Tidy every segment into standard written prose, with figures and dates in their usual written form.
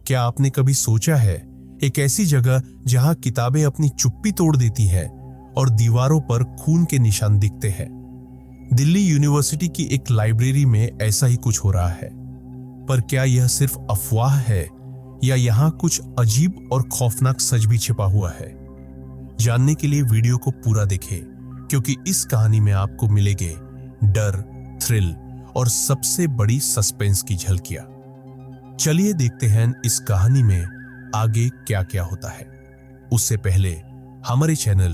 क्या आपने कभी सोचा है, एक ऐसी जगह जहां किताबें अपनी चुप्पी तोड़ देती हैं और दीवारों पर खून के निशान दिखते हैं। दिल्ली यूनिवर्सिटी की एक लाइब्रेरी में ऐसा ही कुछ हो रहा है। पर क्या यह सिर्फ अफवाह है या यहाँ कुछ अजीब और खौफनाक सच भी छिपा हुआ है? जानने के लिए वीडियो को पूरा देखें, क्योंकि इस कहानी में आपको मिलेंगे डर, थ्रिल और सबसे बड़ी सस्पेंस की झलकियां। चलिए देखते हैं इस कहानी में आगे क्या क्या होता है। उससे पहले हमारे चैनल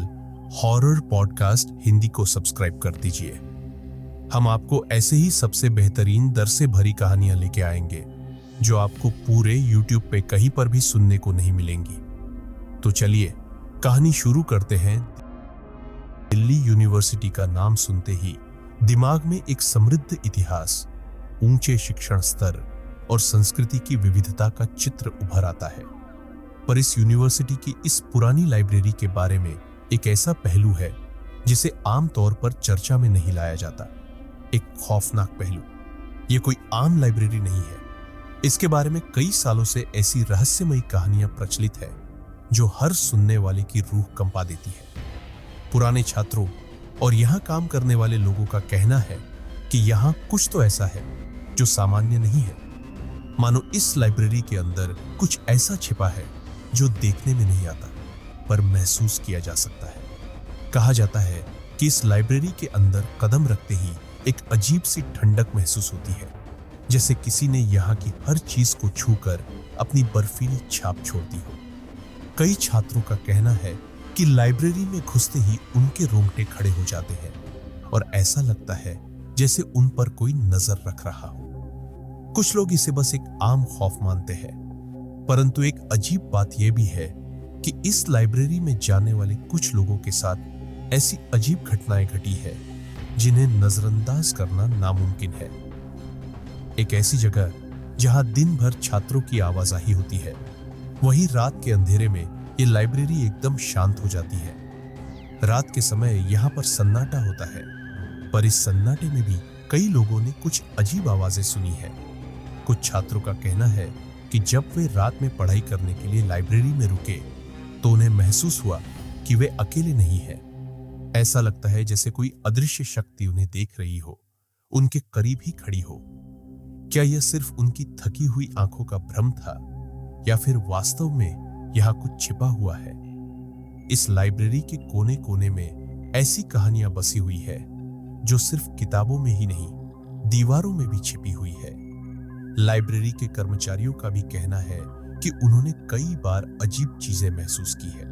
हॉरर पॉडकास्ट हिंदी को सब्सक्राइब कर दीजिए। हम आपको ऐसे ही सबसे बेहतरीन डर से भरी कहानियां लेके आएंगे जो आपको पूरे YouTube पे कहीं पर भी सुनने को नहीं मिलेंगी। तो चलिए कहानी शुरू करते हैं। दिल्ली यूनिवर्सिटी का नाम सुनते ही दिमाग में एक समृद्ध इतिहास, ऊंचे शिक्षण स्तर और संस्कृति की विविधता का चित्र उभर आता है। पर इस यूनिवर्सिटी की इस पुरानी लाइब्रेरी के बारे में एक ऐसा पहलू है जिसे आमतौर पर चर्चा में नहीं लाया जाता। एक खौफनाक पहलू। यह कोई आम लाइब्रेरी नहीं है। इसके बारे में कई सालों से ऐसी रहस्यमयी कहानियां प्रचलित है जो हर सुनने वाले की रूह कंपा देती है। पुराने छात्रों और यहां काम करने वाले लोगों का कहना है कि यहां कुछ तो ऐसा है जो सामान्य नहीं है। मानो इस लाइब्रेरी के अंदर कुछ ऐसा छिपा है जो देखने में नहीं आता, पर महसूस किया जा सकता है। कहा जाता है कि इस लाइब्रेरी के अंदर कदम रखते ही एक अजीब सी ठंडक महसूस होती है, जैसे किसी ने यहाँ की हर चीज को छूकर अपनी बर्फीली छाप छोड़ दी हो। कई छात्रों का कहना है कि लाइब्रेरी में घुसते ही उनके रोंगटे खड़े हो जाते हैं और ऐसा लगता है जैसे उन पर कोई नजर रख रहा हो। कुछ लोग इसे बस एक आम खौफ मानते हैं, परंतु एक अजीब बात यह भी है कि इस लाइब्रेरी में जाने वाले कुछ लोगों के साथ ऐसी अजीब घटनाएं घटी है जिन्हें नजरअंदाज करना नामुमकिन है। एक ऐसी जगह जहां दिन भर छात्रों की आवाजाही होती है, वहीं रात के अंधेरे में ये लाइब्रेरी एकदम शांत हो जाती है। रात के समय यहाँ पर सन्नाटा होता है, पर इस सन्नाटे में भी कई लोगों ने कुछ अजीब आवाजें सुनी है। कुछ छात्रों का कहना है कि जब वे रात में पढ़ाई करने के लिए लाइब्रेरी में रुके तो उन्हें महसूस हुआ कि वे अकेले नहीं हैं। ऐसा लगता है जैसे कोई अदृश्य शक्ति उन्हें देख रही हो, उनके करीब ही खड़ी हो। क्या यह सिर्फ उनकी थकी हुई आंखों का भ्रम था या फिर वास्तव में यहां कुछ छिपा हुआ है? इस लाइब्रेरी के कोने कोने में ऐसी कहानियां बसी हुई है जो सिर्फ किताबों में ही नहीं, दीवारों में भी छिपी हुई है। लाइब्रेरी के कर्मचारियों का भी कहना है कि उन्होंने कई बार अजीब चीजें महसूस की है।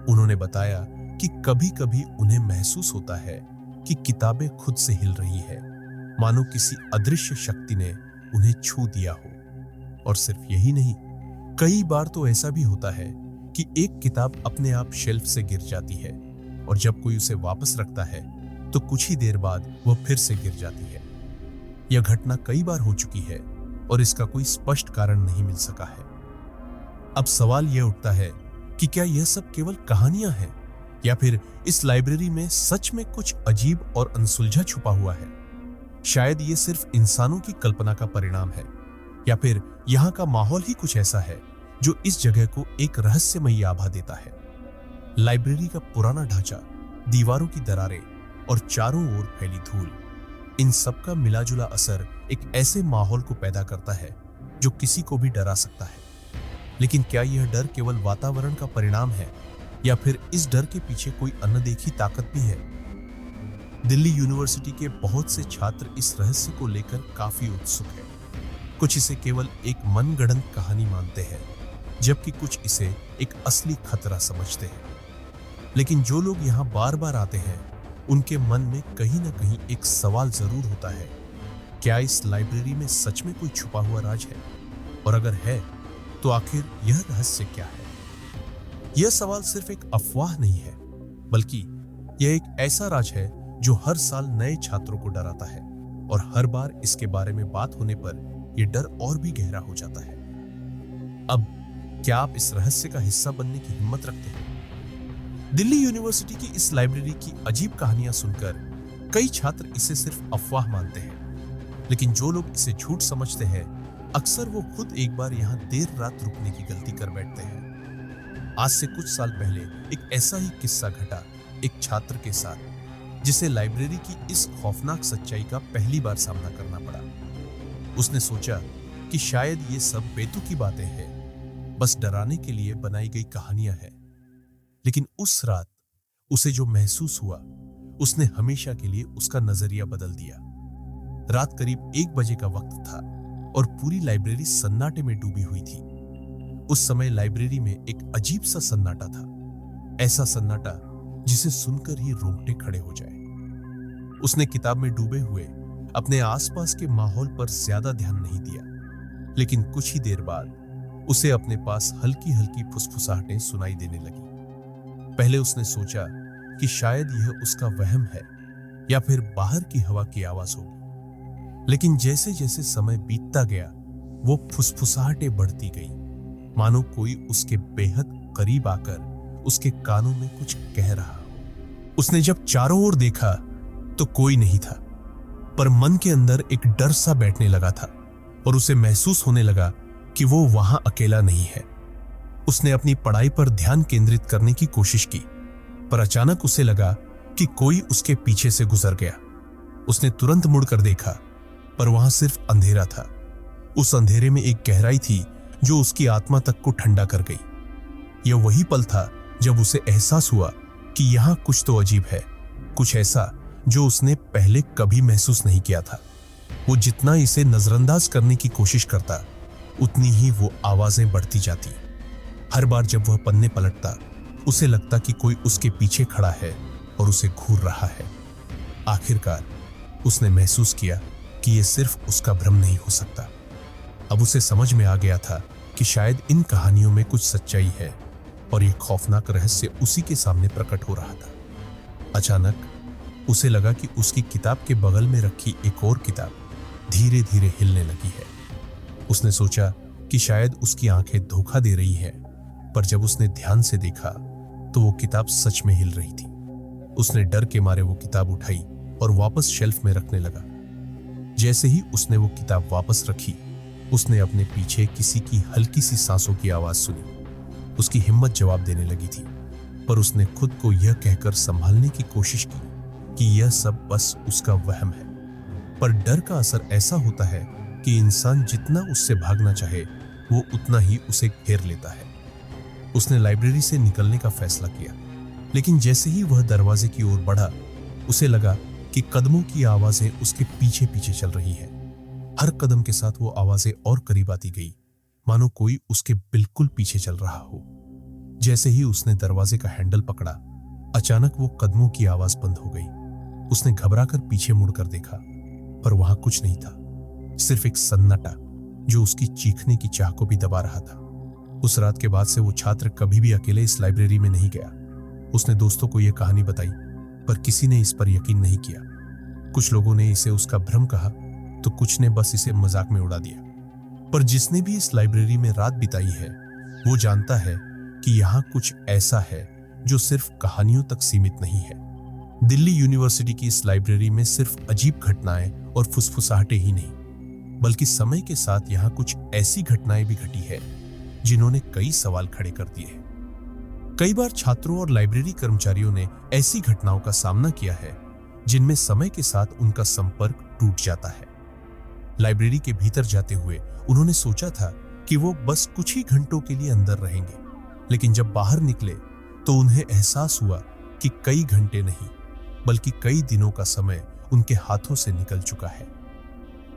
उन्होंने बताया कि कभी-कभी उन्हें महसूस होता है कि किताबें खुद से हिल रही है, मानो किसी अदृश्य शक्ति ने उन्हें छू दिया हो। और सिर्फ यही नहीं, कई बार तो ऐसा भी होता है कि एक किताब अपने आप शेल्फ से गिर जाती है और जब कोई उसे वापस रखता है तो कुछ ही देर बाद वह फिर से गिर जाती है। यह घटना कई बार हो चुकी है और इसका कोई स्पष्ट कारण नहीं मिल सका है। अब सवाल यह उठता है कि क्या यह सब केवल कहानियां हैं या फिर इस लाइब्रेरी में सच में कुछ अजीब और अनसुलझा छुपा हुआ है? शायद ये सिर्फ इंसानों की कल्पना का परिणाम है, या फिर यहाँ का माहौल ही कुछ ऐसा है जो इस जगह को एक रहस्यमयी आभा देता है। लाइब्रेरी का पुराना ढांचा, दीवारों की दरारें और चारों ओर फैली धूल, इन सब का मिलाजुला असर एक ऐसे माहौल को पैदा करता है जो किसी को भी डरा सकता है। लेकिन क्या यह डर केवल वातावरण का परिणाम है या फिर इस डर के पीछे कोई अनदेखी ताकत भी है? दिल्ली यूनिवर्सिटी के बहुत से छात्र इस रहस्य को लेकर काफी उत्सुक हैं। कुछ इसे केवल एक मनगढ़ंत कहानी मानते हैं, जबकि कुछ इसे एक असली खतरा समझते हैं। लेकिन जो लोग यहाँ बार बार आते हैं, उनके मन में कहीं ना कहीं एक सवाल जरूर होता है, क्या इस लाइब्रेरी में सच में कोई छुपा हुआ राज है? और अगर है तो आखिर यह रहस्य क्या है? यह सवाल सिर्फ एक अफवाह नहीं है, बल्कि यह एक ऐसा राज है जो हर साल नए छात्रों को डराता है और हर बार इसके बारे में बात होने पर यह डर और भी गहरा हो जाता है। अब क्या आप इस रहस्य का हिस्सा बनने की हिम्मत रखते हैं? दिल्ली यूनिवर्सिटी की इस लाइब्रेरी की अजीब कहानियां सुनकर कई छात्र इसे सिर्फ अफवाह मानते हैं, लेकिन जो लोग इसे झूठ समझते हैं अक्सर वो खुद एक बार यहाँ देर रात रुकने की गलती कर बैठते हैं। आज से कुछ साल पहले एक ऐसा ही किस्सा घटा एक छात्र के साथ, जिसे लाइब्रेरी की इस खौफनाक सच्चाई का पहली बार सामना करना पड़ा। उसने सोचा कि शायद ये सब बेतुकी बातें हैं, बस डराने के लिए बनाई गई कहानियां हैं। लेकिन उस रात उसे जो महसूस हुआ, उसने हमेशा के लिए उसका नजरिया बदल दिया। रात करीब 1 बजे का वक्त था और पूरी लाइब्रेरी सन्नाटे में डूबी हुई थी। उस समय लाइब्रेरी में एक अजीब सा सन्नाटा था, ऐसा सन्नाटा जिसे सुनकर ही रोंगटे खड़े हो जाए। उसने किताब में डूबे हुए अपने आसपास के माहौल पर ज्यादा ध्यान नहीं दिया, लेकिन कुछ ही देर बाद उसे अपने पास हल्की हल्की फुसफुसाहटें सुनाई देने लगी। पहले उसने सोचा कि शायद यह उसका वहम है या फिर बाहर की हवा की आवाज होगी, लेकिन जैसे जैसे समय बीतता गया वो फुसफुसाहटें बढ़ती गई, मानो कोई उसके बेहद करीब आकर उसके कानों में कुछ कह रहा हो। उसने जब चारों ओर देखा तो कोई नहीं था, पर मन के अंदर एक डर सा बैठने लगा था और उसे महसूस होने लगा कि वो वहां अकेला नहीं है। उसने अपनी पढ़ाई पर ध्यान केंद्रित करने की कोशिश की, पर अचानक उसे लगा कि कोई उसके पीछे से गुजर गया। उसने तुरंत मुड़कर देखा, पर वहां सिर्फ अंधेरा था। उस अंधेरे में एक गहराई थी जो उसकी आत्मा तक को ठंडा कर गई। यह वही पल था जब उसे एहसास हुआ कि यहां कुछ तो अजीब है, कुछ ऐसा जो उसने पहले कभी महसूस नहीं किया था। वो जितना इसे नजरअंदाज करने की कोशिश करता, उतनी ही वो आवाजें बढ़ती जाती। हर बार जब वह पन्ने पलटता, उसे लगता कि कोई उसके पीछे खड़ा है और उसे घूर रहा है। आखिरकार उसने महसूस किया कि यह सिर्फ उसका भ्रम नहीं हो सकता। अब उसे समझ में आ गया था कि शायद इन कहानियों में कुछ सच्चाई है और यह खौफनाक रहस्य उसी के सामने प्रकट हो रहा था। अचानक उसे लगा कि उसकी किताब के बगल में रखी एक और किताब धीरे धीरे हिलने लगी है। उसने सोचा कि शायद उसकी आंखें धोखा दे रही हैं, पर जब उसने ध्यान से देखा तो वो किताब सच में हिल रही थी। उसने डर के मारे वो किताब उठाई और वापस शेल्फ में रखने लगा। जैसे ही उसने वो किताब वापस रखी, उसने अपने पीछे किसी की हल्की सी सांसों की आवाज सुनी। उसकी हिम्मत जवाब देने लगी थी, पर उसने खुद को यह कहकर संभालने की कोशिश की कि यह सब बस उसका वहम है। पर डर का असर ऐसा होता है कि इंसान जितना उससे भागना चाहे, वो उतना ही उसे घेर लेता है। उसने लाइब्रेरी से निकलने का फैसला किया, लेकिन जैसे ही वह दरवाजे की ओर बढ़ा, उसे लगा कि कदमों की आवाजें उसके पीछे पीछे चल रही हैं। हर कदम के साथ वो आवाजें और करीब आती गई, मानो कोई उसके बिल्कुल पीछे चल रहा हो। जैसे ही उसने दरवाजे का हैंडल पकड़ा, अचानक वो कदमों की आवाज बंद हो गई। उसने घबराकर पीछे मुड़कर देखा, पर वहां कुछ नहीं था, सिर्फ एक सन्नाटा जो उसकी चीखने की चाह को भी दबा रहा था। उस रात के बाद से वो छात्र कभी भी अकेले इस लाइब्रेरी में नहीं गया। उसने दोस्तों को यह कहानी बताई, पर किसी ने इस पर यकीन नहीं किया। कुछ लोगों ने इसे उसका भ्रम कहा, तो कुछ ने बस इसे मजाक में उड़ा दिया। पर जिसने भी इस लाइब्रेरी में रात बिताई है, वो जानता है कि यहाँ कुछ ऐसा है जो सिर्फ कहानियों तक सीमित नहीं है। दिल्ली यूनिवर्सिटी की इस लाइब्रेरी में सिर्फ अजीब घटनाएं और फुसफुसाहटें ही नहीं, बल्कि समय के साथ यहाँ कुछ ऐसी घटनाएं भी घटी है जिन्होंने कई सवाल खड़े कर दिए हैं। कई बार छात्रों और लाइब्रेरी कर्मचारियों ने ऐसी घटनाओं का सामना किया है जिनमें समय के साथ उनका संपर्क टूट जाता है। लाइब्रेरी के भीतर जाते हुए उन्होंने सोचा था कि वो बस कुछ ही घंटों के लिए अंदर रहेंगे, लेकिन जब बाहर निकले तो उन्हें एहसास हुआ कि कई घंटे नहीं, बल्कि कई दिनों का समय उनके हाथों से निकल चुका है।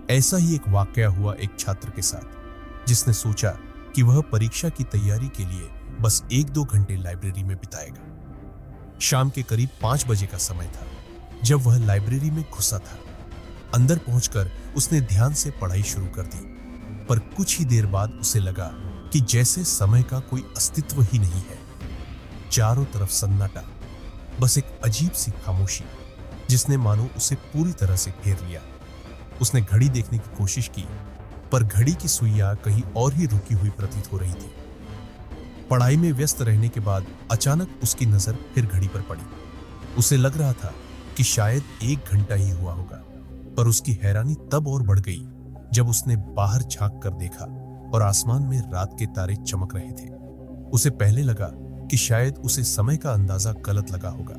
ऐसा ही एक वाकया हुआ एक छात्र के साथ, जिसने सोचा कि वह परीक्षा की तैयारी के लिए बस 1-2 घंटे लाइब्रेरी में बिताएगा। शाम के करीब 5 बजे का समय था जब वह लाइब्रेरी में घुसा था। अंदर पहुंचकर उसने ध्यान से पढ़ाई शुरू कर दी, पर कुछ ही देर बाद उसे लगा कि जैसे समय का कोई अस्तित्व ही नहीं है। चारों तरफ सन्नाटा, बस एक अजीब सी खामोशी जिसने मानो उसे पूरी तरह से घेर लिया। उसने घड़ी देखने की कोशिश की, पर घड़ी की सुइयां कहीं और ही रुकी हुई प्रतीत हो रही थी। पढ़ाई में व्यस्त रहने के बाद अचानक उसकी नजर फिर घड़ी पर पड़ी। उसे लग रहा था कि शायद 1 घंटा ही हुआ होगा, पर उसकी हैरानी तब और बढ़ गई जब उसने बाहर झांक कर देखा और आसमान में रात के तारे चमक रहे थे। उसे पहले लगा कि शायद उसे समय का अंदाजा गलत लगा होगा,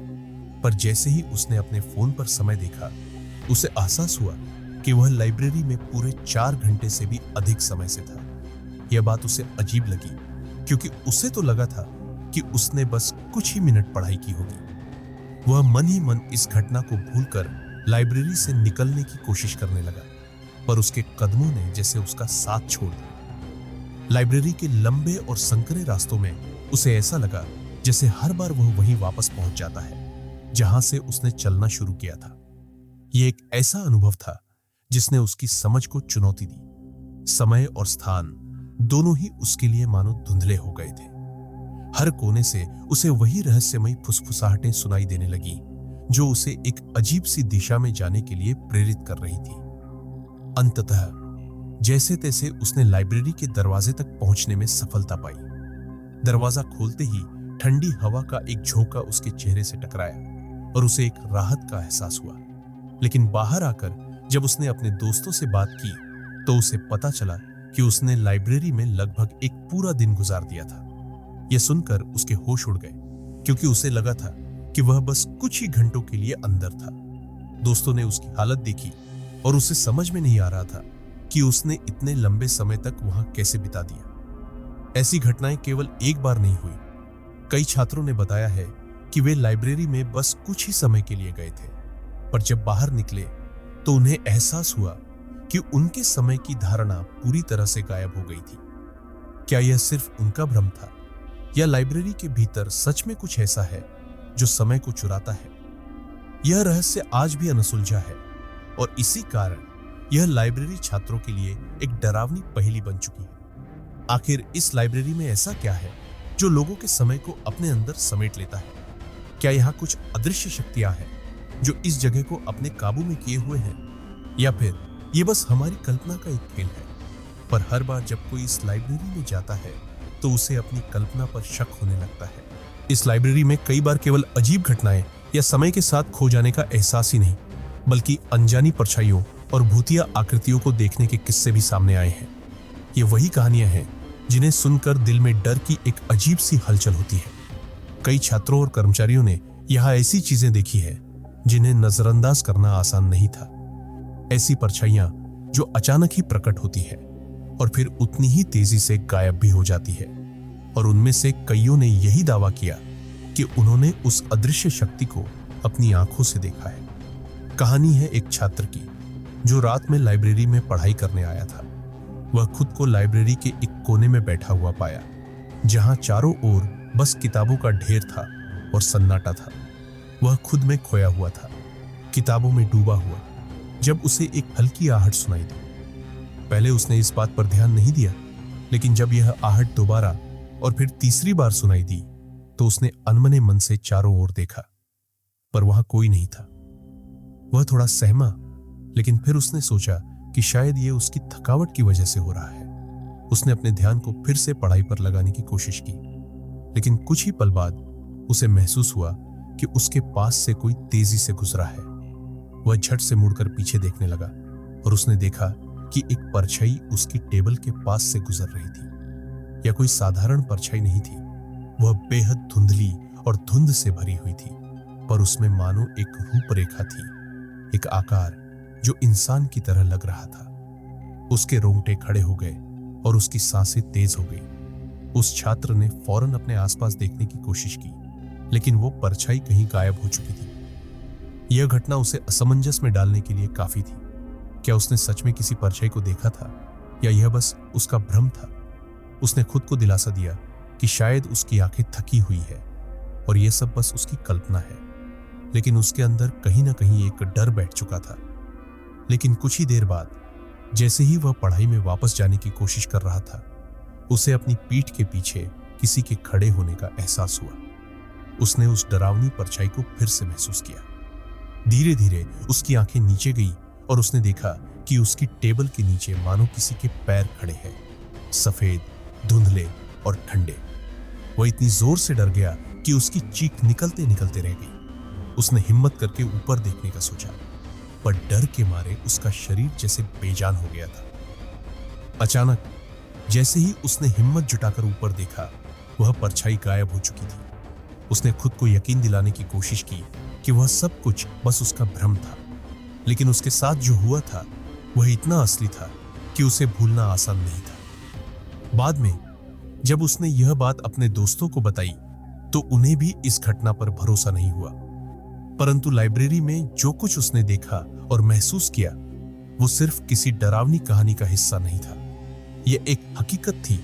पर जैसे ही उसने अपने फोन पर समय देखा, उसे एहसास हुआ कि वह लाइब्रेरी में पूरे 4 घंटे से भी अधिक समय से था। यह बात उसे अजीब लगी, क्योंकि उसे तो लगा था कि उसने बस कुछ ही मिनट पढ़ाई की होगी। वह मन ही मन इस घटना को भूलकर लाइब्रेरी से निकलने की कोशिश करने लगा, पर उसके कदमों ने जैसे उसका साथ छोड़ दिया। लाइब्रेरी के लंबे और संकरे रास्तों में उसे ऐसा लगा जैसे हर बार वह वहीं वापस पहुंच जाता है जहां से उसने चलना शुरू किया था। यह एक ऐसा अनुभव था जिसने उसकी समझ को चुनौती दी। समय और स्थान दोनों ही उसके लिए मानो धुंधले हो गए थे। हर कोने से उसे वही रहस्यमयी फुसफुसाहटें सुनाई देने लगी जो उसे एक अजीब सी दिशा में जाने के लिए प्रेरित कर रही थी। अंततः जैसे तैसे उसने लाइब्रेरी के दरवाजे तक पहुंचने में सफलता पाई। दरवाजा खोलते ही ठंडी हवा का एक झोंका उसके चेहरे से टकराया और उसे एक राहत का एहसास हुआ। लेकिन बाहर आकर जब उसने अपने दोस्तों से बात की तो उसे पता चला कि उसने लाइब्रेरी में लगभग एक पूरा दिन गुजार दिया था। यह सुनकर उसके होश उड़ गए, क्योंकि उसे लगा था कि वह बस कुछ ही घंटों के लिए अंदर था। दोस्तों ने उसकी हालत देखी और उसे समझ में नहीं आ रहा था कि उसने इतने लंबे समय तक वहां कैसे बिता दिया। ऐसी घटनाएं केवल एक बार नहीं हुई। कई छात्रों ने बताया है कि वे लाइब्रेरी में बस कुछ ही समय के लिए गए थे, पर जब बाहर निकले तो उन्हें एहसास हुआ कि उनके समय की धारणा पूरी तरह से गायब हो गई थी। क्या यह सिर्फ उनका भ्रम था, या लाइब्रेरी के भीतर सच में कुछ ऐसा है जो समय को चुराता है? यह रहस्य आज भी अनसुलझा है और इसी कारण यह लाइब्रेरी छात्रों के लिए एक डरावनी पहेली बन चुकी है। आखिर इस लाइब्रेरी में ऐसा क्या है जो लोगों के समय को अपने अंदर समेट लेता है? क्या यहाँ कुछ अदृश्य शक्तियां हैं जो इस जगह को अपने काबू में किए हुए हैं, या फिर ये बस हमारी कल्पना का एक खेल है? पर हर बार जब कोई इस लाइब्रेरी में जाता है तो उसे अपनी कल्पना पर शक होने लगता है। इस लाइब्रेरी में कई बार केवल अजीब घटनाएं या समय के साथ खो जाने का एहसास ही नहीं, बल्कि अनजानी परछाइयों और भूतिया आकृतियों को देखने के किस्से भी सामने आए हैं। ये वही कहानियां हैं जिन्हें सुनकर दिल में डर की एक अजीब सी हलचल होती है। कई छात्रों और कर्मचारियों ने यहाँ ऐसी चीजें देखी है जिन्हें नजरअंदाज करना आसान नहीं था। ऐसी परछाइयां जो अचानक ही प्रकट होती है और फिर उतनी ही तेजी से गायब भी हो जाती है। और उनमें से कईयों ने यही दावा किया कि उन्होंने उस अदृश्य शक्ति को अपनी आंखों से देखा है। कहानी है एक छात्र की जो रात में लाइब्रेरी में पढ़ाई करने आया था। वह खुद को लाइब्रेरी के एक कोने में बैठा हुआ पाया, जहां चारों ओर बस किताबों का ढेर था और सन्नाटा था। वह खुद में खोया हुआ था, किताबों में डूबा हुआ, जब उसे एक हल्की आहट सुनाई दी। पहले उसने इस बात पर ध्यान नहीं दिया, लेकिन जब यह आहट दोबारा और फिर तीसरी बार सुनाई दी तो उसने अनमने मन से चारों ओर देखा, पर वहां कोई नहीं था। वह थोड़ा सहमा, लेकिन फिर उसने सोचा कि शायद यह उसकी थकावट की वजह से हो रहा है। उसने अपने ध्यान को फिर से पढ़ाई पर लगाने की कोशिश की, लेकिन कुछ ही पल बाद उसे महसूस हुआ कि उसके पास से कोई तेजी से गुजरा है। वह झट से मुड़कर पीछे देखने लगा और उसने देखा कि एक परछाई उसकी टेबल के पास से गुजर रही थी। यह कोई साधारण परछाई नहीं थी, वह बेहद धुंधली और धुंध से भरी हुई थी, पर उसमें मानो एक रूपरेखा थी, एक आकार जो इंसान की तरह लग रहा था। उसके रोंगटे खड़े हो गए और उसकी सांसें तेज हो गई। उस छात्र ने फौरन अपने आसपास देखने की कोशिश की, लेकिन वो परछाई कहीं गायब हो चुकी थी। यह घटना उसे असमंजस में डालने के लिए काफी थी। क्या उसने सच में किसी परछाई को देखा था, या यह बस उसका भ्रम था? उसने खुद को दिलासा दिया कि शायद उसकी आंखें थकी हुई है और यह सब बस उसकी कल्पना है, लेकिन उसके अंदर कहीं ना कहीं एक डर बैठ चुका था। लेकिन कुछ ही देर बाद, जैसे ही वह पढ़ाई में वापस जाने की कोशिश कर रहा था, उसे अपनी पीठ के पीछे किसी के खड़े होने का एहसास हुआ। उसने उस डरावनी परछाई को फिर से महसूस किया। धीरे धीरे उसकी आंखें नीचे गई और उसने देखा कि उसकी टेबल के नीचे मानो किसी के पैर खड़े हैं, सफेद, धुंधले और ठंडे। वह इतनी जोर से डर गया कि उसकी चीख निकलते निकलते रह गई। उसने हिम्मत करके ऊपर देखने का सोचा, पर डर के मारे उसका शरीर जैसे बेजान हो गया था। अचानक जैसे ही उसने हिम्मत जुटाकर ऊपर देखा, वह परछाई गायब हो चुकी थी। उसने खुद को यकीन दिलाने की कोशिश की कि वह सब कुछ बस उसका भ्रम था, लेकिन उसके साथ जो हुआ था वह इतना असली था कि उसे भूलना आसान नहीं था। बाद में जब उसने यह बात अपने दोस्तों को बताई तो उन्हें भी इस घटना पर भरोसा नहीं हुआ, परंतु लाइब्रेरी में जो कुछ उसने देखा और महसूस किया वो सिर्फ किसी डरावनी कहानी का हिस्सा नहीं था। यह एक हकीकत थी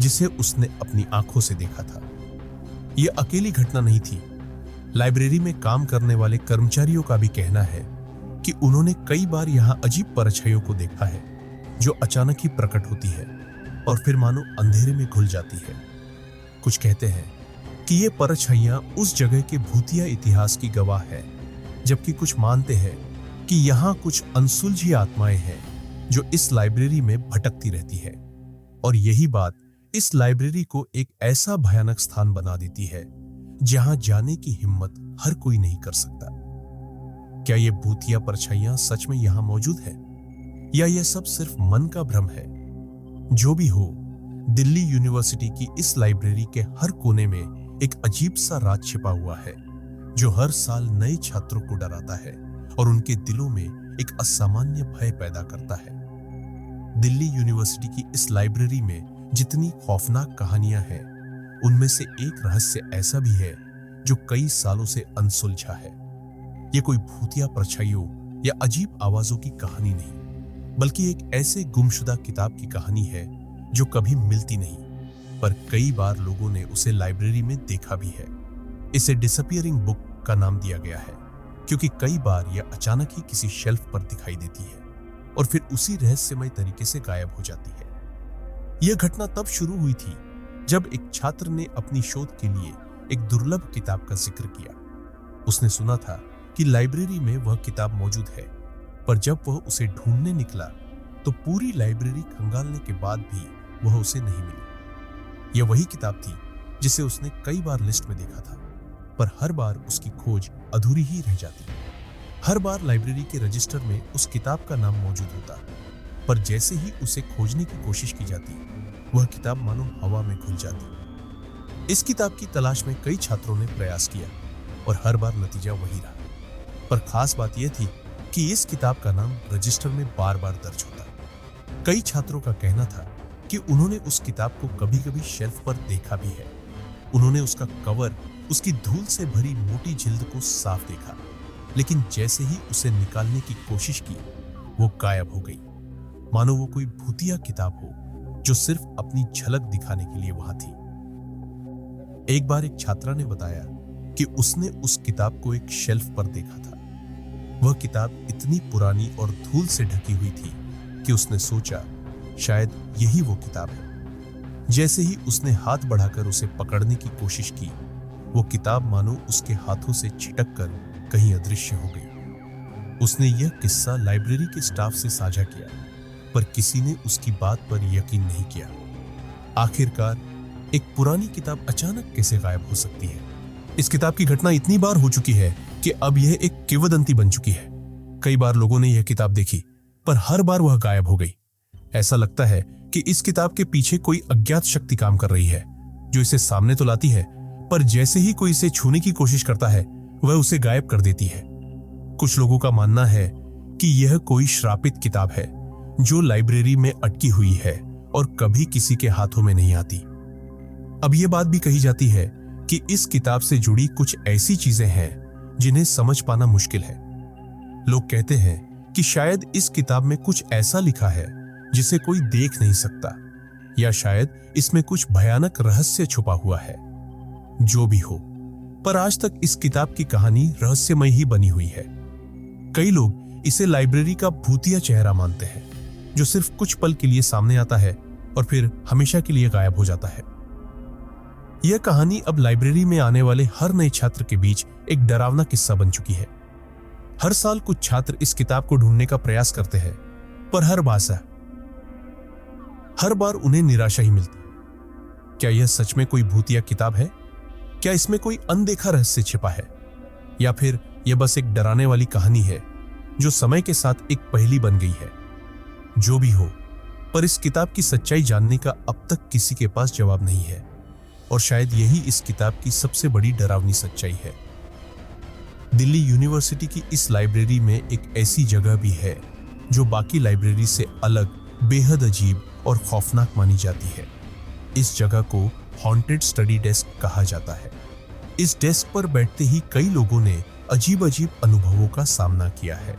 जिसे उसने अपनी आंखों से देखा था। यह अकेली घटना नहीं थी। लाइब्रेरी में काम करने वाले कर्मचारियों का भी कहना है कि उन्होंने कई बार यहां अजीब परछाइयों को देखा है जो अचानक ही प्रकट होती है और फिर मानो अंधेरे में घुल जाती है। कुछ कहते हैं कि ये परछाइयां उस जगह के भूतिया इतिहास की गवाह है, जबकि कुछ मानते हैं कि यहाँ कुछ अनसुलझी आत्माएं हैं जो इस लाइब्रेरी में भटकती रहती है। और यही बात इस लाइब्रेरी को एक ऐसा भयानक स्थान बना देती है जहां जाने की हिम्मत हर कोई नहीं कर सकता। क्या ये भूतिया परछाइयां सच में यहां मौजूद है या यह सब सिर्फ मन का भ्रम है? जो भी हो, दिल्ली यूनिवर्सिटी की इस लाइब्रेरी के हर कोने में एक अजीब सा राज छिपा हुआ है जो हर साल नए छात्रों को डराता है और उनके दिलों में एक असामान्य भय पैदा करता है। दिल्ली यूनिवर्सिटी की इस लाइब्रेरी में जितनी खौफनाक कहानियां हैं, उनमें से एक रहस्य ऐसा भी है जो कई सालों से अनसुलझा है। यह कोई भूतिया परछाइयों या अजीब आवाजों की कहानी नहीं, बल्कि एक ऐसे गुमशुदा किताब की कहानी है जो कभी मिलती नहीं, पर कई बार लोगों ने उसे लाइब्रेरी में देखा भी है। इसे डिसअपीयरिंग बुक का नाम दिया गया है क्योंकि कई बार यह अचानक ही किसी शेल्फ पर दिखाई देती है और फिर उसी रहस्यमय तरीके से गायब हो जाती है। यह घटना तब शुरू हुई थी जब एक छात्र ने अपनी शोध के लिए एक दुर्लभ किताब का जिक्र किया। उसने सुना था कि लाइब्रेरी में वह किताब मौजूद है, पर जब वह उसे ढूंढने निकला तो पूरी लाइब्रेरी खंगालने के बाद भी वह उसे नहीं मिली। यह वही किताब थी जिसे उसने कई बार लिस्ट में देखा था, पर हर बार उसकी खोज अधूरी ही रह जाती। हर बार लाइब्रेरी के रजिस्टर में उस किताब का नाम मौजूद होता, पर जैसे ही उसे खोजने की कोशिश की जाती, वह किताब मानो हवा में घुल जाती। इस किताब की तलाश में कई छात्रों ने प्रयास किया और हर बार नतीजा वही रहा। पर खास बात यह थी कि इस किताब का नाम रजिस्टर में बार बार दर्ज होता। कई छात्रों का कहना था कि उन्होंने उस किताब को कभी-कभी शेल्फ पर देखा भी है। उन्होंने उसका कवर, उसकी धूल से भरी मोटी जिल्द को साफ देखा, लेकिन जैसे ही उसे निकालने की कोशिश की, वो गायब हो गई, मानो वो कोई भूतिया किताब हो जो सिर्फ अपनी झलक दिखाने के लिए वहां थी। एक बार एक छात्रा ने बताया कि उसने उस किताब को एक शेल्फ पर देखा था। वह किताब इतनी पुरानी और धूल से ढकी हुई थी कि उसने सोचा शायद यही वो किताब है। जैसे ही उसने हाथ बढ़ाकर उसे पकड़ने की कोशिश की, वो किताब मानो उसके हाथों से छिटक कर कहीं अदृश्य हो गई। उसने यह किस्सा लाइब्रेरी के स्टाफ से साझा किया, पर किसी ने उसकी बात पर यकीन नहीं किया। आखिरकार एक पुरानी किताब अचानक कैसे गायब हो सकती है? इस किताब की घटना इतनी बार हो चुकी है कि अब यह एक किंवदंती बन चुकी है। कई बार लोगों ने यह किताब देखी, पर हर बार वह गायब हो गई। ऐसा लगता है कि इस किताब के पीछे कोई अज्ञात शक्ति काम कर रही है, जो इसे सामने तो लाती है, पर जैसे ही कोई इसे छूने की कोशिश करता है, वह उसे गायब कर देती है। कुछ लोगों का मानना है कि यह कोई श्रापित किताब है जो लाइब्रेरी में अटकी हुई है और कभी किसी के हाथों में नहीं आती। अब यह बात भी कही जाती है कि इस किताब से जुड़ी कुछ ऐसी चीजें हैं जिन्हें समझ पाना मुश्किल है। लोग कहते हैं कि शायद इस किताब में कुछ ऐसा लिखा है जिसे कोई देख नहीं सकता, या शायद इसमें कुछ भयानक रहस्य छुपा हुआ है। जो भी हो, पर आज तक इस किताब की कहानी रहस्यमय ही बनी हुई है। कई लोग इसे लाइब्रेरी का भूतिया चेहरा मानते हैं, जो सिर्फ कुछ पल के लिए सामने आता है और फिर हमेशा के लिए गायब हो जाता है। यह कहानी अब लाइब्रेरी में आने वाले हर नए छात्र के बीच एक डरावना किस्सा बन चुकी है। हर साल कुछ छात्र इस किताब को ढूंढने का प्रयास करते हैं, पर हर बार उन्हें निराशा ही मिलती है। क्या यह सच में कोई भूतिया किताब है? क्या इसमें कोई अनदेखा रहस्य छिपा है? या फिर यह बस एक डराने वाली कहानी है जो समय के साथ एक पहेली बन गई है? जो भी हो, पर इस किताब की सच्चाई जानने का अब तक किसी के पास जवाब नहीं है, और शायद यही इस किताब की सबसे बड़ी डरावनी सच्चाई है। दिल्ली यूनिवर्सिटी की इस लाइब्रेरी में एक ऐसी जगह भी है जो बाकी लाइब्रेरी से अलग, बेहद अजीब और खौफनाक मानी जाती है। इस जगह को हॉन्टेड स्टडी डेस्क कहा जाता है। इस डेस्क पर बैठते ही कई लोगों ने अजीब अजीब अनुभवों का सामना किया है।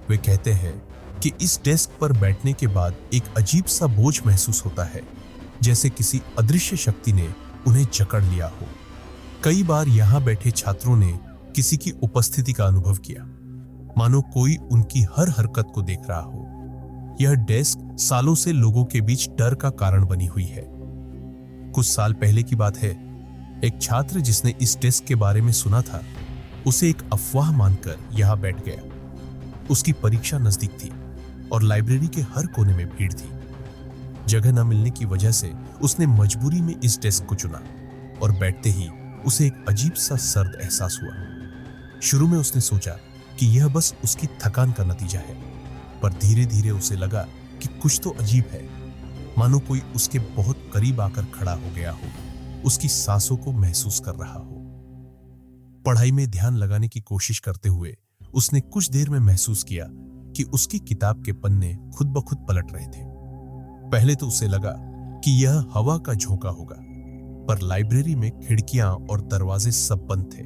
वे कहते हैं कि इस डेस्क पर बैठने के बाद एक अजीब सा बोझ महसूस होता है, जैसे किसी अदृश्य शक्ति ने उन्हें जकड़ लिया हो। कई बार यहाँ बैठे छात्रों ने किसी की उपस्थिति का अनुभव किया, मानो कोई उनकी हर हरकत को देख रहा हो। यह डेस्क सालों से लोगों के बीच डर का कारण बनी हुई है। कुछ साल पहले की बात है, एक छात्र जिसने इस डेस्क के बारे में सुना था, उसे एक अफवाह मानकर यहां बैठ गया। उसकी परीक्षा नजदीक थी और लाइब्रेरी के हर कोने में भीड़ थी। जगह न मिलने की वजह से उसने मजबूरी में इस डेस्क को चुना और बैठते ही उसे एक अजीब सा सर्द एहसास हुआ। शुरू में उसने सोचा कि यह बस उसकी थकान का नतीजा है, पर धीरे धीरे उसे लगा कि कुछ तो अजीब है, मानो कोई उसके बहुत करीब आकर खड़ा हो गया हो, उसकी सांसों को महसूस कर रहा हो। पढ़ाई में ध्यान लगाने की कोशिश करते हुए उसने कुछ देर में महसूस किया कि उसकी किताब के पन्ने खुद ब खुद पलट रहे थे। पहले तो उसे लगा कि यह हवा का झोंका होगा, पर लाइब्रेरी में खिड़कियां और दरवाजे सब बंद थे।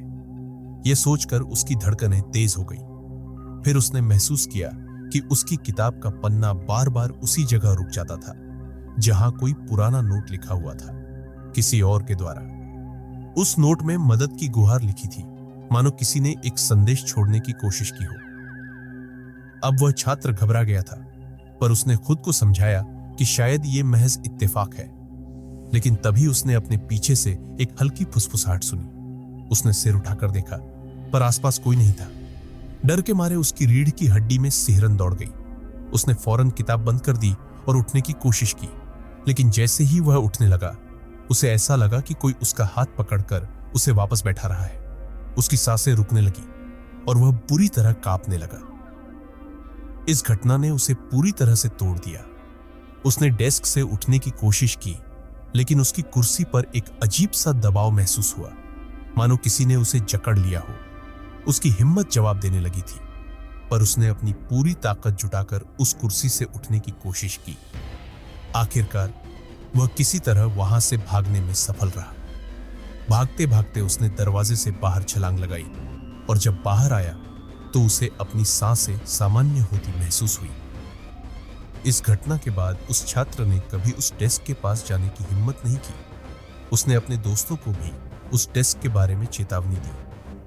यह सोचकर उसकी धड़कनें तेज हो गई। फिर उसने महसूस किया कि उसकी किताब का पन्ना बार बार उसी जगह रुक जाता था जहां कोई पुराना नोट लिखा हुआ था, किसी और के द्वारा। उस नोट में मदद की गुहार लिखी थी, मानो किसी ने एक संदेश छोड़ने की कोशिश की हो। अब वह छात्र घबरा गया था, पर उसने खुद को समझाया कि शायद ये महज इत्तेफाक है। लेकिन तभी उसने अपने पीछे से एक हल्की फुसफुसाहट सुनी। उसने सिर उठाकर देखा, पर आसपास कोई नहीं था। डर के मारे उसकी रीढ़ की हड्डी में सिहरन दौड़ गई। उसने फौरन किताब बंद कर दी और उठने की कोशिश की, लेकिन जैसे ही वह उठने लगा, उसे ऐसा लगा कि कोई उसका हाथ पकड़कर उसे वापस बैठा रहा है। उसकी सांसें रुकने लगी और वह बुरी तरह कांपने लगा। इस घटना ने उसे पूरी तरह से तोड़ दिया। उसने डेस्क से उठने की कोशिश की, लेकिन उसकी कुर्सी पर एक अजीब सा दबाव महसूस हुआ, मानो किसी ने उसे जकड़ लिया हो। उसकी हिम्मत जवाब देने लगी थी, पर उसने अपनी पूरी ताकत जुटाकर उस कुर्सी से उठने की कोशिश की। आखिरकार वह किसी तरह वहां से भागने में सफल रहा। भागते भागते उसने दरवाजे से बाहर छलांग लगाई और जब बाहर आया तो उसे अपनी सांसें सामान्य होती महसूस हुई। इस घटना के बाद उस छात्र ने कभी उस डेस्क के पास जाने की हिम्मत नहीं की। उसने अपने दोस्तों को भी उस डेस्क के बारे में चेतावनी दी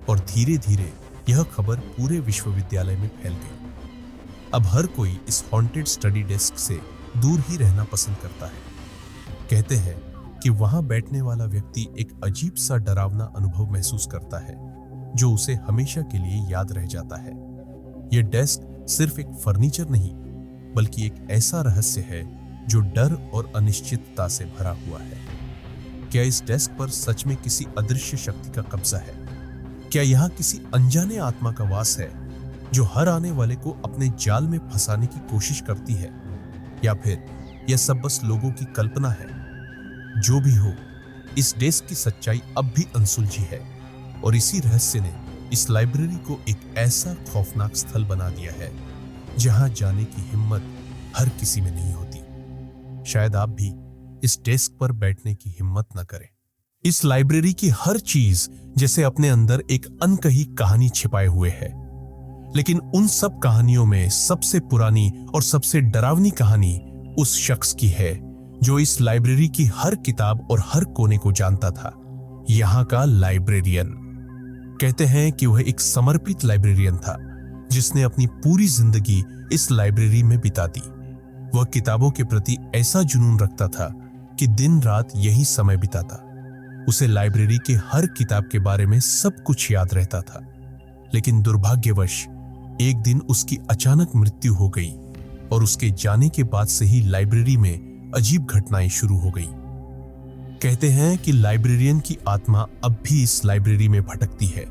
और धीरे धीरे यह खबर पूरे विश्वविद्यालय में फैल गई। अब हर कोई इस हॉन्टेड स्टडी डेस्क से दूर ही रहना पसंद करता है। कहते हैं कि वहां बैठने वाला व्यक्ति एक अजीब सा डरावना अनुभव महसूस करता है जो उसे हमेशा के लिए याद रह जाता है। यह डेस्क सिर्फ एक फर्नीचर नहीं, बल्कि एक ऐसा रहस्य है जो डर और अनिश्चितता से भरा हुआ है। क्या इस डेस्क पर सच में किसी अदृश्य शक्ति का कब्जा है? क्या यहाँ किसी अनजाने आत्मा का वास है जो हर आने वाले को अपने जाल में फंसाने की कोशिश करती है? या फिर यह सब बस लोगों की कल्पना है? जो भी हो, इस डेस्क की सच्चाई अब भी अनसुलझी है और इसी रहस्य ने इस लाइब्रेरी को एक ऐसा खौफनाक स्थल बना दिया है जहां जाने की हिम्मत हर किसी में नहीं होती। शायद आप भी इस डेस्क पर बैठने की हिम्मत न करें। इस लाइब्रेरी की हर चीज जैसे अपने अंदर एक अनकही कहानी छिपाए हुए है, लेकिन उन सब कहानियों में सबसे पुरानी और सबसे डरावनी कहानी उस शख्स की है जो इस लाइब्रेरी की हर किताब और हर कोने को जानता था, यहाँ का लाइब्रेरियन। कहते हैं कि वह एक समर्पित लाइब्रेरियन था जिसने अपनी पूरी जिंदगी इस लाइब्रेरी में बिता दी। वह किताबों के प्रति ऐसा जुनून रखता था कि दिन रात यही समय बिताता। उसे लाइब्रेरी के हर किताब के बारे में सब कुछ याद रहता था। लेकिन दुर्भाग्यवश एक दिन उसकी अचानक मृत्यु हो गई और उसके जाने के बाद से ही लाइब्रेरी में अजीब घटनाएं शुरू हो गई। कहते हैं कि लाइब्रेरियन की आत्मा अब भी इस लाइब्रेरी में भटकती है।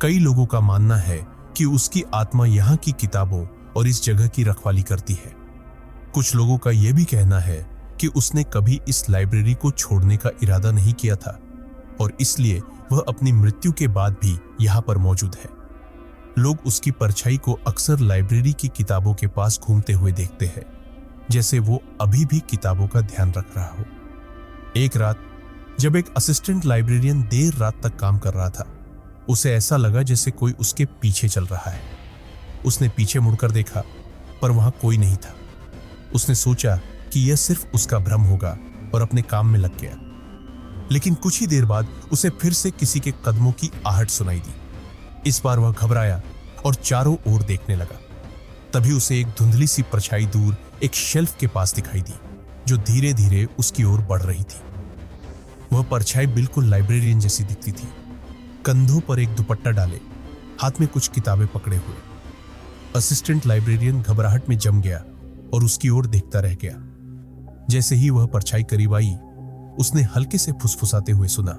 कई लोगों का मानना है कि उसकी आत्मा यहाँ की किताबों और इस जगह की रखवाली करती है। कुछ लोगों का यह भी कहना है कि उसने कभी इस लाइब्रेरी को छोड़ने का इरादा नहीं किया था और इसलिए वह अपनी मृत्यु के बाद भी यहाँ पर मौजूद है। लोग उसकी परछाई को अक्सर लाइब्रेरी की किताबों के पास घूमते हुए देखते हैं, जैसे वो अभी भी किताबों का ध्यान रख रहा हो। एक रात जब एक असिस्टेंट लाइब्रेरियन देर रात तक काम कर रहा था, उसे ऐसा लगा जैसे कोई उसके पीछे चल रहा है। उसने पीछे मुड़कर देखा, पर वहां कोई नहीं था। उसने सोचा कि यह सिर्फ उसका भ्रम होगा और अपने काम में लग गया। लेकिन कुछ ही देर बाद उसे फिर से किसी के कदमों की आहट सुनाई दी। इस बार वह घबराया और चारों ओर देखने लगा। तभी उसे एक धुंधली सी परछाई दूर एक शेल्फ के पास दिखाई दी, जो धीरे धीरे उसकी ओर बढ़ रही थी। वह परछाई बिल्कुल लाइब्रेरियन जैसी दिखती थी, कंधों पर एक दुपट्टा डाले, हाथ में कुछ किताबें पकड़े हुए। असिस्टेंट लाइब्रेरियन घबराहट में जम गया और उसकी ओर देखता रह गया। जैसे ही वह परछाई करीब आई, उसने हल्के से फुसफुसाते हुए सुना,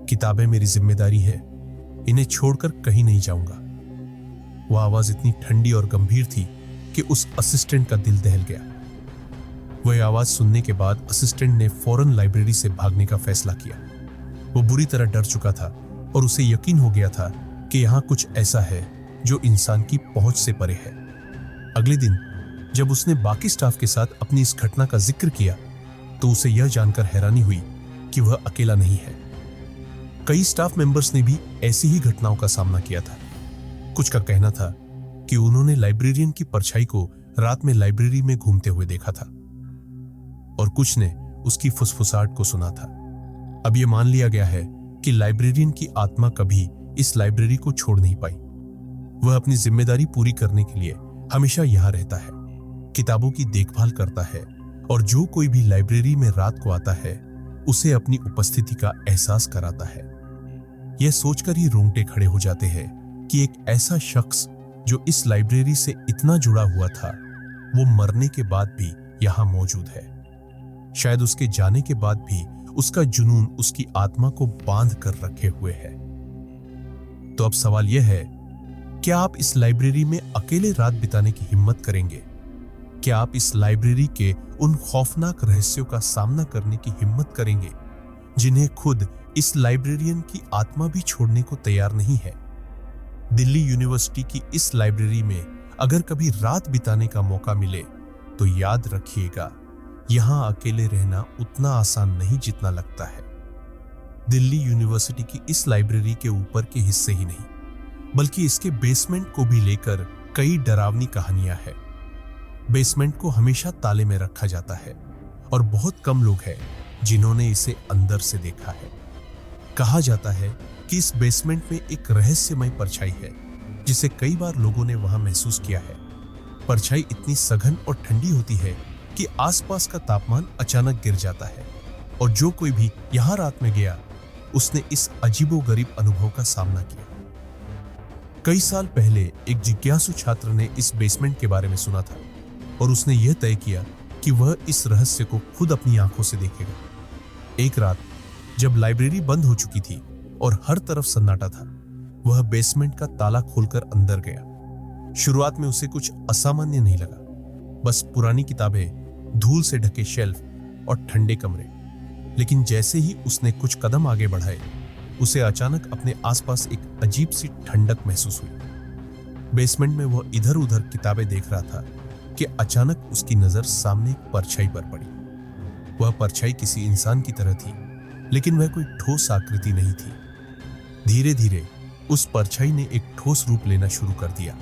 किताबें मेरी जिम्मेदारी है, इन्हें छोड़कर कहीं नहीं जाऊंगा। वह आवाज इतनी ठंडी और गंभीर थी कि उस असिस्टेंट का दिल दहल गया। वह आवाज सुनने के बाद असिस्टेंट ने फौरन लाइब्रेरी से भागने का फैसला किया। वो बुरी तरह डर चुका था और उसे यकीन हो गया था कि यहाँ कुछ ऐसा है जो इंसान की पहुंच से परे है। अगले दिन जब उसने बाकी स्टाफ के साथ अपनी इस घटना का जिक्र किया, तो उसे यह जानकर हैरानी हुई कि वह अकेला नहीं है। कई स्टाफ मेंबर्स ने भी ऐसी ही घटनाओं का सामना किया था। कुछ का कहना था कि उन्होंने लाइब्रेरियन की परछाई को रात में लाइब्रेरी में घूमते हुए देखा था और कुछ ने उसकी फुसफुसाहट को सुना था। अब यह मान लिया गया है कि लाइब्रेरियन की आत्मा कभी इस लाइब्रेरी को छोड़ नहीं पाई। वह अपनी जिम्मेदारी पूरी करने के लिए हमेशा यहां रहता है, किताबों की देखभाल करता है और जो कोई भी लाइब्रेरी में रात को आता है उसे अपनी उपस्थिति का एहसास कराता है। यह सोचकर ही रोंगटे खड़े हो जाते हैं कि एक ऐसा शख्स जो इस लाइब्रेरी से इतना जुड़ा हुआ था, वो मरने के बाद भी यहां मौजूद है। शायद उसके जाने के बाद भी उसका जुनून उसकी आत्मा को बांध कर रखे हुए है। तो अब सवाल यह है, क्या आप इस लाइब्रेरी में अकेले रात बिताने की हिम्मत करेंगे? क्या आप इस लाइब्रेरी के उन खौफनाक रहस्यों का सामना करने की हिम्मत करेंगे जिन्हें खुद इस लाइब्रेरियन की आत्मा भी छोड़ने को तैयार नहीं है? दिल्ली यूनिवर्सिटी की इस लाइब्रेरी में अगर कभी रात बिताने का मौका मिले तो याद रखिएगा, यहां अकेले रहना उतना आसान नहीं जितना लगता है। दिल्ली यूनिवर्सिटी की इस लाइब्रेरी के ऊपर के हिस्से ही नहीं, बल्कि इसके बेसमेंट को भी लेकर कई डरावनी कहानियां हैं। बेसमेंट को हमेशा ताले में रखा जाता है और बहुत कम लोग हैं जिन्होंने इसे अंदर से देखा है। कहा जाता है कि इस बेसमेंट में एक रहस्यमय परछाई है जिसे कई बार लोगों ने वहां महसूस किया है। परछाई इतनी सघन और ठंडी होती है कि आसपास का तापमान अचानक गिर जाता है और जो कोई भी यहां रात में गया उसने इस अजीबोगरीब अनुभव का सामना किया। कई साल पहले एक जिज्ञासु छात्र ने इस बेसमेंट के बारे में सुना था और उसने यह तय किया कि वह इस रहस्य को खुद अपनी आंखों से देखेगा। एक रात जब लाइब्रेरी बंद हो चुकी थी और हर तरफ सन्नाटा था, वह बेसमेंट का ताला खोलकर अंदर गया। शुरुआत में उसे कुछ असामान्य नहीं लगा, बस पुरानी किताबें, धूल से ढके शेल्फ और ठंडे कमरे। लेकिन जैसे ही उसने कुछ कदम आगे बढ़ाए, उसे अचानक अपने आसपास एक अजीब सी ठंडक महसूस हुई। बेसमेंट में वह इधर उधर किताबें देख रहा था कि अचानक उसकी नजर सामने एक परछाई पर पड़ी। वह परछाई किसी इंसान की तरह थी, लेकिन वह कोई ठोस आकृति नहीं थी। धीरे धीरे उस परछाई ने एक ठोस रूप लेना शुरू कर दिया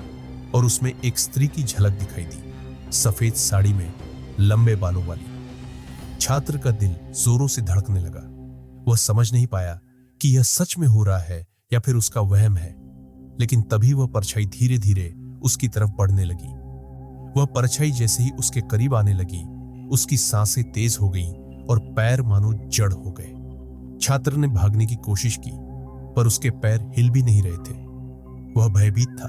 और उसमें एक स्त्री की झलक दिखाई दी, सफेद साड़ी में, लंबे बालों वाली। छात्र का दिल जोरों से धड़कने लगा। वह समझ नहीं पाया कि यह सच में हो रहा है या फिर उसका वहम है। लेकिन तभी वह परछाई धीरे धीरे उसकी तरफ बढ़ने लगी। वह परछाई जैसे ही उसके करीब आने लगी, उसकी सांसें तेज हो गईं और पैर मानो जड़ हो गए। छात्र ने भागने की कोशिश की, पर उसके पैर हिल भी नहीं रहे थे। वह भयभीत था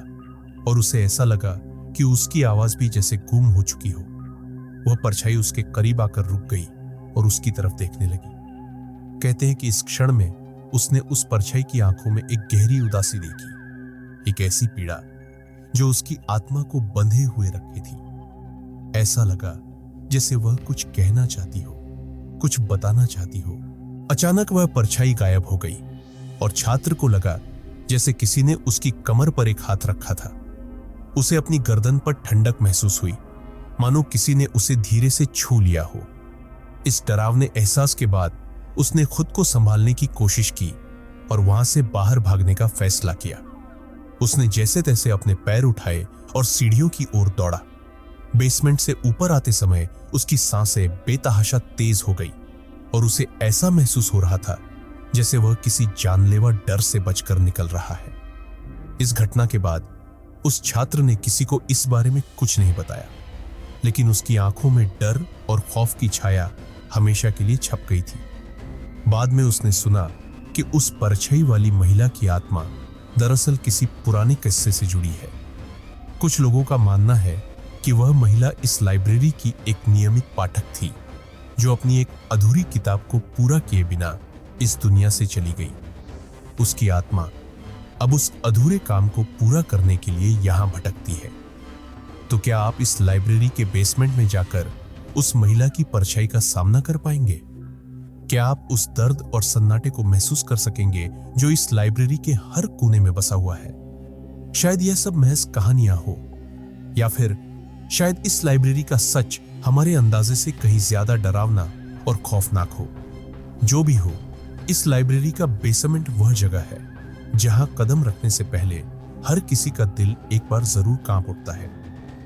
और उसे ऐसा लगा कि उसकी आवाज भी जैसे गुम हो चुकी हो। वह परछाई उसके करीब आकर रुक गई और उसकी तरफ देखने लगी। कहते हैं कि इस क्षण में उसने उस परछाई की आंखों में एक गहरी उदासी देखी, एक ऐसी पीड़ा जो उसकी आत्मा को बंधे हुए रखी थी। ऐसा लगा जैसे वह कुछ कहना चाहती हो, कुछ बताना चाहती हो। अचानक वह परछाई गायब हो गई और छात्र को लगा जैसे किसी ने उसकी कमर पर एक हाथ रखा था। उसे अपनी गर्दन पर ठंडक महसूस हुई, मानो किसी ने उसे धीरे से छू लिया हो। इस डरावने एहसास के बाद उसने खुद को संभालने की कोशिश की और वहां से बाहर भागने का फैसला किया। उसने जैसे तैसे अपने पैर उठाए और सीढ़ियों की ओर दौड़ा। बेसमेंट से ऊपर आते समय उसकी सांसें बेतहाशा तेज हो गई और उसे ऐसा महसूस हो रहा था जैसे वह किसी जानलेवा डर से बचकर निकल रहा है। इस घटना के बाद उस छात्र ने किसी को इस बारे में कुछ नहीं बताया, लेकिन उसकी आंखों में डर और खौफ की छाया हमेशा के लिए छप गई थी। बाद में उसने सुना कि उस परछाई वाली महिला की आत्मा दरअसल किसी पुराने किस्से से जुड़ी है। कुछ लोगों का मानना है कि वह महिला इस लाइब्रेरी की एक नियमित पाठक थी, जो अपनी एक अधूरी किताब को पूरा किए बिना इस दुनिया से चली गई। उसकी आत्मा अब उस अधूरे काम को पूरा करने के लिए यहां भटकती है। तो क्या आप इस लाइब्रेरी के बेसमेंट में जाकर उस महिला की परछाई का सामना कर पाएंगे? क्या आप उस दर्द और सन्नाटे को महसूस कर सकेंगे जो इस लाइब्रेरी के हर कोने में बसा हुआ है? शायद यह सब महज कहानियां हो, या फिर शायद इस लाइब्रेरी का सच हमारे अंदाजे से कहीं ज्यादा डरावना और खौफनाक हो। जो भी हो, इस लाइब्रेरी का बेसमेंट वह जगह है जहां कदम रखने से पहले हर किसी का दिल एक बार जरूर कांप उठता है।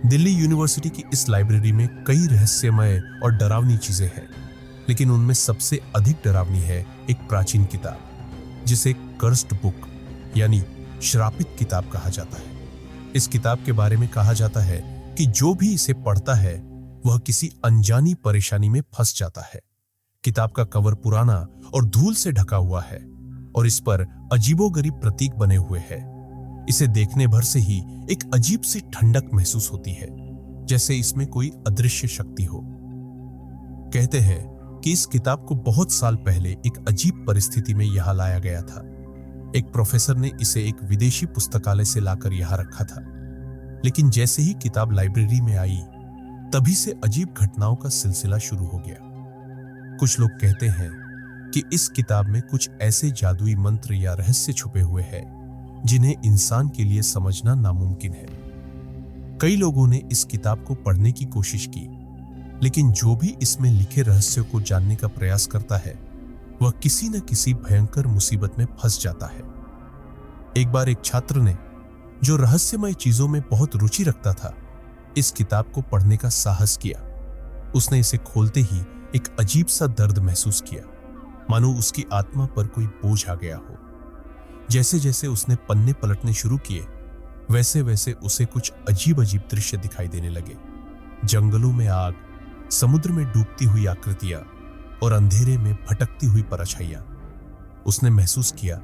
दिल्ली यूनिवर्सिटी की इस लाइब्रेरी में कई रहस्यमय और डरावनी चीजें हैं, लेकिन उनमें सबसे अधिक डरावनी है एक प्राचीन किताब, जिसे कर्स्ड बुक यानी श्रापित किताब कहा जाता है। इस किताब के बारे में कहा जाता है कि जो भी इसे पढ़ता है वह किसी अनजानी परेशानी में फंस जाता है। किताब का कवर पुराना और धूल से ढका हुआ है और इस पर अजीबोगरीब प्रतीक बने हुए हैं। इसे देखने भर से ही एक अजीब सी ठंडक महसूस होती है, जैसे इसमें कोई अदृश्य शक्ति हो। कहते हैं कि इस किताब को बहुत साल पहले एक अजीब परिस्थिति में यहां लाया गया था। एक प्रोफेसर ने इसे एक विदेशी पुस्तकालय से लाकर यहां रखा था, लेकिन जैसे ही किताब लाइब्रेरी में आई, तभी से अजीब घटनाओं का सिलसिला शुरू हो गया। कुछ लोग कहते हैं कि इस किताब में कुछ ऐसे जादुई मंत्र या रहस्य छुपे हुए हैं जिन्हें इंसान के लिए समझना नामुमकिन है। कई लोगों ने इस किताब को पढ़ने की कोशिश की, लेकिन जो भी इसमें लिखे रहस्यों को जानने का प्रयास करता है वह किसी न किसी भयंकर मुसीबत में फंस जाता है। एक बार एक छात्र ने, जो रहस्यमय चीजों में बहुत रुचि रखता था, इस किताब को पढ़ने का साहस किया। उसने इसे खोलते ही एक अजीब सा दर्द महसूस किया, मानो उसकी आत्मा पर कोई बोझ आ गया हो। जैसे जैसे उसने पन्ने पलटने शुरू किए, वैसे वैसे उसे कुछ अजीब अजीब दृश्य दिखाई देने लगे। जंगलों में आग, समुद्र में डूबती हुई आकृतियां और अंधेरे में भटकती हुई परछाइयां। उसने महसूस किया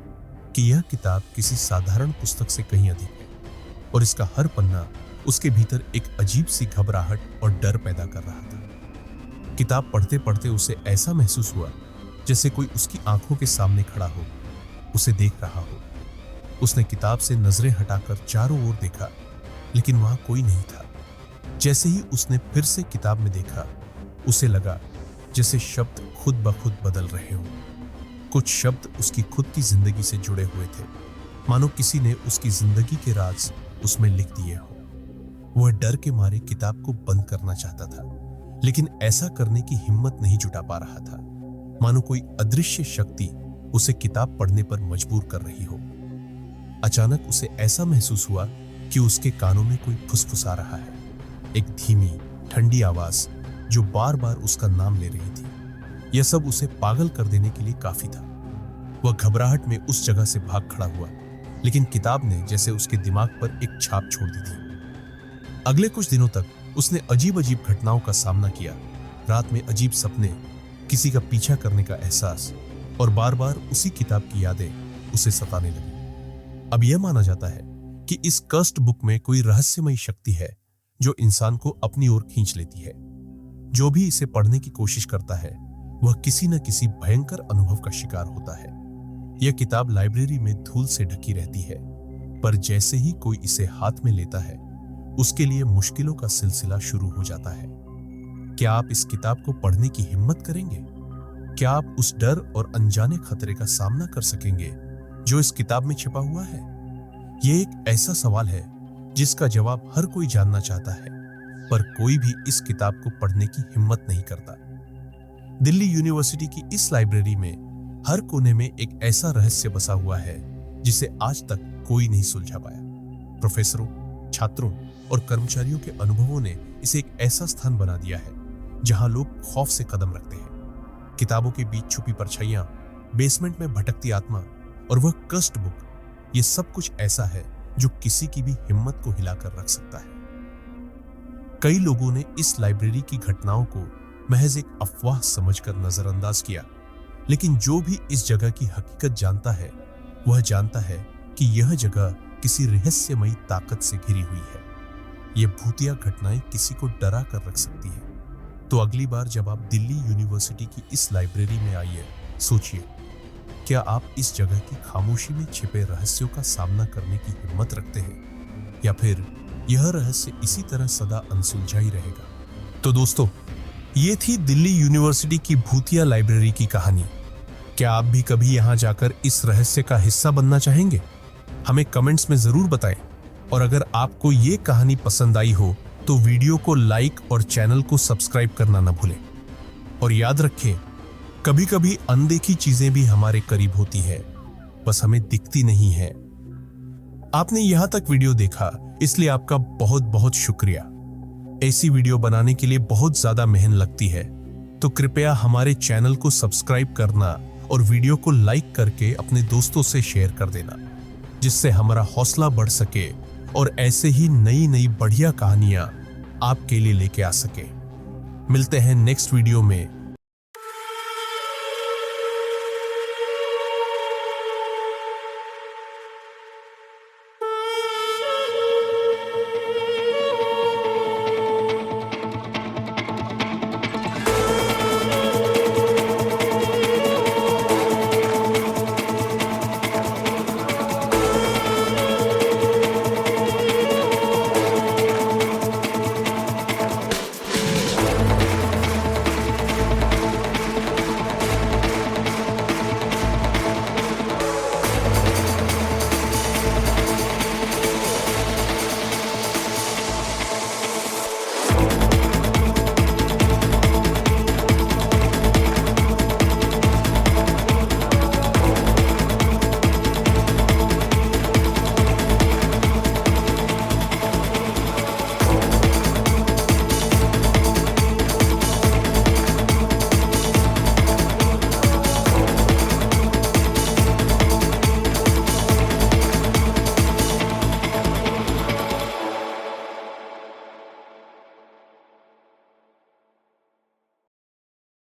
कि यह किताब किसी साधारण पुस्तक से कहीं अधिक है और इसका हर पन्ना उसके भीतर एक अजीब सी घबराहट और डर पैदा कर रहा था। किताब पढ़ते पढ़ते उसे ऐसा महसूस हुआ जैसे कोई उसकी आंखों के सामने खड़ा हो, उसे देख रहा हो। उसने किताब से नजरें हटाकर चारों ओर देखा, लेकिन वहां कोई नहीं था। जैसे ही उसने फिर से किताब में देखा, उसे लगा जैसे शब्द खुद ब खुद बदल रहे हों। कुछ शब्द उसकी खुद की जिंदगी से जुड़े हुए थे, मानो किसी ने उसकी जिंदगी के राज उसमें लिख दिए हो। वह डर के मारे किताब को बंद करना चाहता था, लेकिन ऐसा करने की हिम्मत नहीं जुटा पा रहा था, मानो कोई अदृश्य शक्ति उसे किताब पढ़ने पर मजबूर कर रही हो। अचानक उसे ऐसा महसूस हुआ कि उसके कानों में कोई फुसफुसा रहा है, एक धीमी ठंडी आवाज जो बार बार उसका नाम ले रही थी। यह सब उसे पागल कर देने के लिए काफी था। वह घबराहट में उस जगह से भाग खड़ा हुआ, लेकिन किताब ने जैसे उसके दिमाग पर एक छाप छोड़ दी थी। अगले कुछ दिनों तक उसने अजीब अजीब घटनाओं का सामना किया। रात में अजीब सपने, किसी का पीछा करने का एहसास और बार बार उसी किताब की यादें उसे सताने लगी। अब यह माना जाता है कि इस कर्स्ड बुक में कोई रहस्यमयी शक्ति है जो इंसान को अपनी ओर खींच लेती है। जो भी इसे पढ़ने की कोशिश करता है वह किसी न किसी भयंकर अनुभव का शिकार होता है। यह किताब लाइब्रेरी में धूल से ढकी रहती है, पर जैसे ही कोई इसे हाथ में लेता है, उसके लिए मुश्किलों का सिलसिला शुरू हो जाता है। क्या आप इस किताब को पढ़ने की हिम्मत करेंगे? क्या आप उस डर और अनजाने खतरे का सामना कर सकेंगे जो इस किताब में छिपा हुआ है? ये एक ऐसा सवाल है जिसका जवाब हर कोई जानना चाहता है, पर कोई भी इस किताब को पढ़ने की हिम्मत नहीं करता। दिल्ली यूनिवर्सिटी की इस लाइब्रेरी में हर कोने में एक ऐसा रहस्य बसा हुआ है जिसे आज तक कोई नहीं सुलझा पाया। प्रोफेसरों, छात्रों और कर्मचारियों के अनुभवों ने इसे एक ऐसा स्थान बना दिया है जहां लोग खौफ से कदम रखते हैं। किताबों के बीच छुपी परछाइयां, बेसमेंट में भटकती आत्मा और वह कस्ट बुक, ये सब कुछ ऐसा है जो किसी की भी हिम्मत को हिलाकर रख सकता है। कई लोगों ने इस लाइब्रेरी की घटनाओं को महज एक अफवाह समझकर नजरअंदाज किया, लेकिन जो भी इस जगह की हकीकत जानता है वह जानता है कि यह जगह किसी रहस्यमयी ताकत से घिरी हुई है। यह भूतिया घटनाएं किसी को डरा कर रख सकती है। तो अगली बार जब आप दिल्ली यूनिवर्सिटी की इस लाइब्रेरी में आइए, सोचिए, क्या आप इस जगह की खामोशी में छिपे रहस्यों का सामना करने की हिम्मत रखते हैं, या फिर यह रहस्य इसी तरह सदा अनसुलझा ही रहेगा? तो दोस्तों, ये थी दिल्ली यूनिवर्सिटी की भूतिया लाइब्रेरी की कहानी। क्या आप भी कभी यहां जाकर इस रहस्य का हिस्सा बनना चाहेंगे? हमें कमेंट्स में जरूर बताएं। और अगर आपको ये कहानी पसंद आई हो तो वीडियो को लाइक और चैनल को सब्सक्राइब करना न भूलें। और याद रखें, कभी कभी अनदेखी चीजें भी हमारे करीब होती है, बस हमें दिखती नहीं है। आपने यहां तक वीडियो देखा, इसलिए आपका बहुत बहुत शुक्रिया। ऐसी वीडियो बनाने के लिए बहुत ज्यादा मेहनत लगती है, तो कृपया हमारे चैनल को सब्सक्राइब करना और वीडियो को लाइक करके अपने दोस्तों से शेयर कर देना, जिससे हमारा हौसला बढ़ सके और ऐसे ही नई नई बढ़िया कहानियां आपके लिए लेके आ सके। मिलते हैं नेक्स्ट वीडियो में